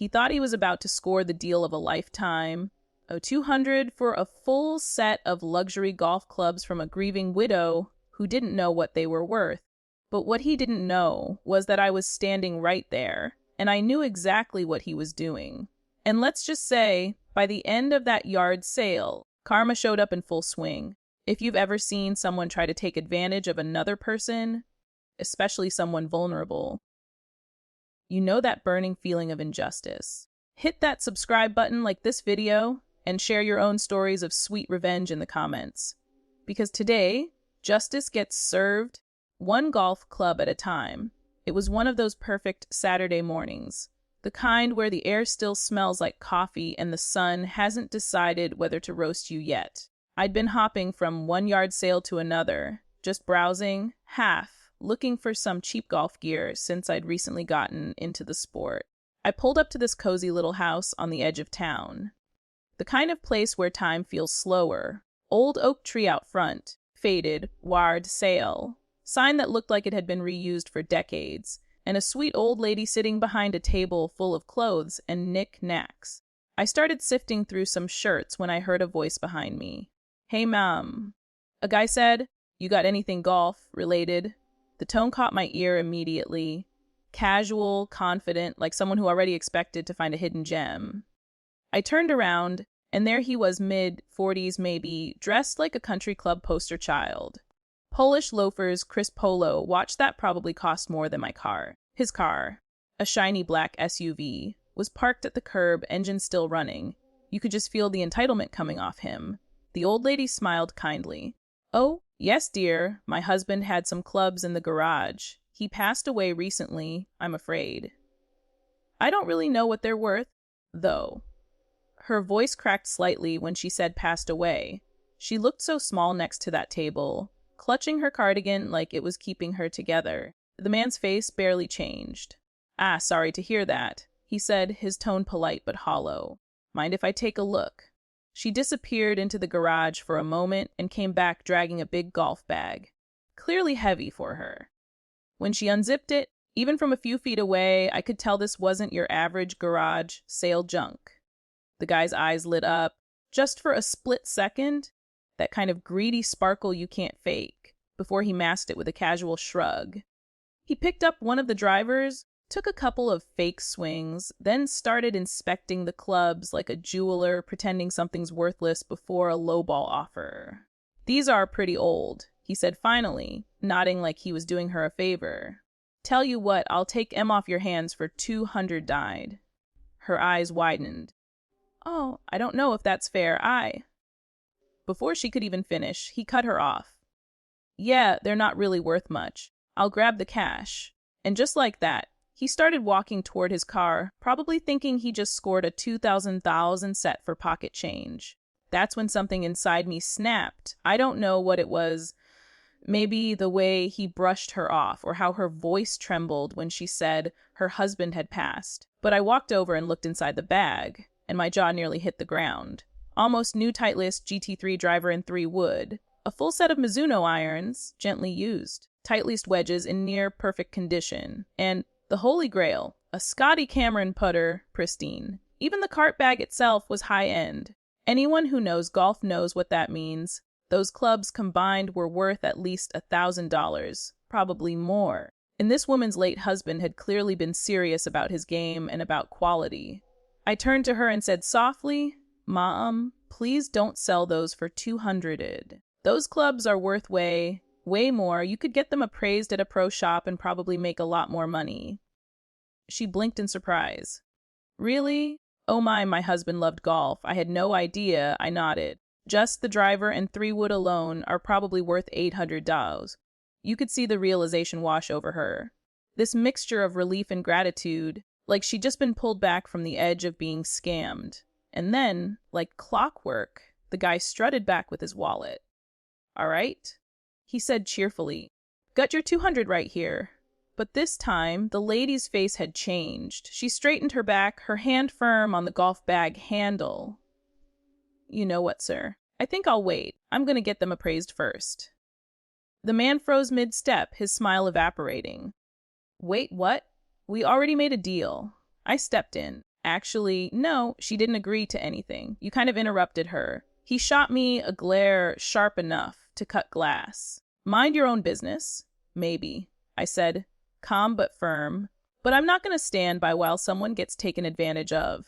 He thought he was about to score the deal of a lifetime. $200 for a full set of luxury golf clubs from a grieving widow who didn't know what they were worth. But what he didn't know was that I was standing right there, and I knew exactly what he was doing. And let's just say, by the end of that yard sale, karma showed up in full swing. If you've ever seen someone try to take advantage of another person, especially someone vulnerable, you know that burning feeling of injustice. Hit that subscribe button like this video and share your own stories of sweet revenge in the comments. Because today, justice gets served one golf club at a time. It was one of those perfect Saturday mornings, the kind where the air still smells like coffee and the sun hasn't decided whether to roast you yet. I'd been hopping from one yard sale to another, just browsing, looking for some cheap golf gear since I'd recently gotten into the sport. I pulled up to this cozy little house on the edge of town. The kind of place where time feels slower. Old oak tree out front, faded, wired sale, sign that looked like it had been reused for decades, and a sweet old lady sitting behind a table full of clothes and knick-knacks. I started sifting through some shirts when I heard a voice behind me. "Hey, ma'am." A guy said, "You got anything golf-related?" The tone caught my ear immediately. Casual, confident, like someone who already expected to find a hidden gem. I turned around, and there he was, mid-40s maybe, dressed like a country club poster child. Polish loafers, crisp polo, watch that probably cost more than my car. His car, a shiny black SUV, was parked at the curb, engine still running. You could just feel the entitlement coming off him. The old lady smiled kindly. "Oh, yes, dear, my husband had some clubs in the garage. He passed away recently, I'm afraid. I don't really know what they're worth, though." Her voice cracked slightly when she said passed away. She looked so small next to that table, clutching her cardigan like it was keeping her together. The man's face barely changed. "Ah, sorry to hear that," he said, his tone polite but hollow. "Mind if I take a look?" She disappeared into the garage for a moment and came back dragging a big golf bag, clearly heavy for her. When she unzipped it, even from a few feet away, I could tell this wasn't your average garage sale junk. The guy's eyes lit up, just for a split second, that kind of greedy sparkle you can't fake, before he masked it with a casual shrug. He picked up one of the drivers, took a couple of fake swings, then started inspecting the clubs like a jeweler pretending something's worthless before a lowball offer. "These are pretty old," he said finally, nodding like he was doing her a favor. "Tell you what, I'll take 'em off your hands for 200 dyed. Her eyes widened. "Oh, I don't know if that's fair, Before she could even finish, he cut her off. "Yeah, they're not really worth much. I'll grab the cash." And just like that, he started walking toward his car, probably thinking he just scored a 2,000 set for pocket change. That's when something inside me snapped. I don't know what it was. Maybe the way he brushed her off, or how her voice trembled when she said her husband had passed. But I walked over and looked inside the bag, and my jaw nearly hit the ground. Almost new Titleist GT3 driver in 3 wood, a full set of Mizuno irons, gently used, Titleist wedges in near perfect condition, and the holy grail, a Scotty Cameron putter, pristine. Even the cart bag itself was high-end. Anyone who knows golf knows what that means. Those clubs combined were worth at least $1,000, probably more. And this woman's late husband had clearly been serious about his game and about quality. I turned to her and said softly, "Mom, please don't sell those for 200. Those clubs are worth way more. You could get them appraised at a pro shop and probably make a lot more money." She blinked in surprise. "Really? Oh my husband loved golf. I had no idea," I nodded. "Just the driver and 3 wood alone are probably worth $800. You could see the realization wash over her. This mixture of relief and gratitude, like she'd just been pulled back from the edge of being scammed. And then, like clockwork, the guy strutted back with his wallet. "All right," he said cheerfully. "Got your 200 right here." But this time, the lady's face had changed. She straightened her back, her hand firm on the golf bag handle. "You know what, sir? I think I'll wait. I'm going to get them appraised first." The man froze mid-step, his smile evaporating. "Wait, what? We already made a deal." I stepped in. Actually, no, she didn't agree to anything. You kind of interrupted her. He shot me a glare sharp enough to cut glass. Mind your own business. Maybe, I said, calm but firm. But I'm not going to stand by while someone gets taken advantage of.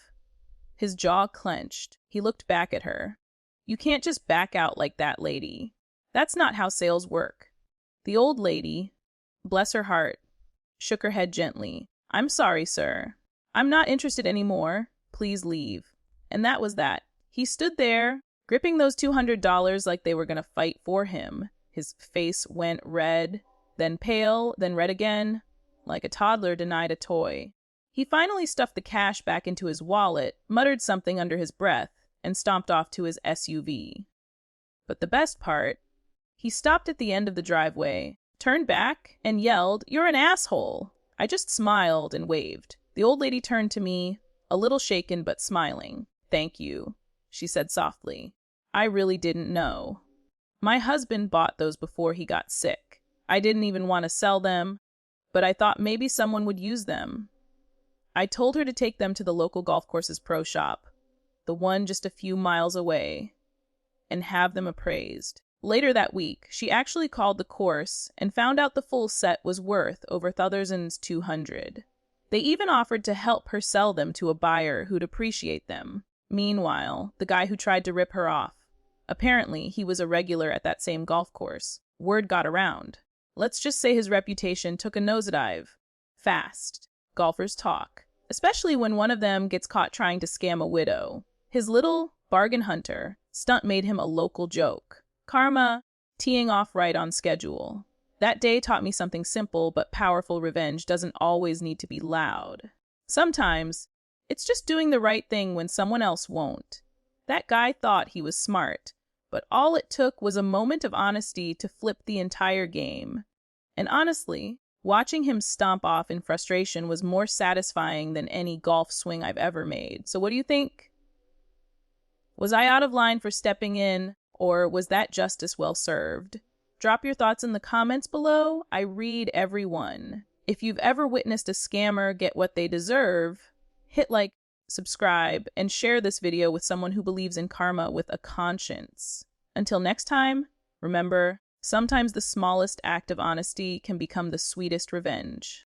His jaw clenched. He looked back at her. You can't just back out like that, lady. That's not how sales work. The old lady, bless her heart, shook her head gently. I'm sorry, sir. I'm not interested anymore. Please leave. And that was that. He stood there, gripping those $200 like they were going to fight for him. His face went red, then pale, then red again, like a toddler denied a toy. He finally stuffed the cash back into his wallet, muttered something under his breath, and stomped off to his SUV. But the best part, he stopped at the end of the driveway, turned back, and yelled, "You're an asshole!" I just smiled and waved. The old lady turned to me, a little shaken but smiling. "Thank you," she said softly. "I really didn't know. My husband bought those before he got sick. I didn't even want to sell them, but I thought maybe someone would use them." I told her to take them to the local golf course's pro shop, the one just a few miles away, and have them appraised. Later that week, she actually called the course and found out the full set was worth over $1,000's $200. They even offered to help her sell them to a buyer who'd appreciate them. Meanwhile, the guy who tried to rip her off, apparently he was a regular at that same golf course. Word got around. Let's just say his reputation took a nosedive. Fast. Golfers talk, especially when one of them gets caught trying to scam a widow. His little bargain hunter stunt made him a local joke. Karma, teeing off right on schedule. That day taught me something simple but powerful. Revenge doesn't always need to be loud. Sometimes, it's just doing the right thing when someone else won't. That guy thought he was smart, but all it took was a moment of honesty to flip the entire game. And honestly, watching him stomp off in frustration was more satisfying than any golf swing I've ever made. So what do you think? Was I out of line for stepping in, or was that justice well served? Drop your thoughts in the comments below. I read every one. If you've ever witnessed a scammer get what they deserve, hit like, subscribe, and share this video with someone who believes in karma with a conscience. Until next time, remember, sometimes the smallest act of honesty can become the sweetest revenge.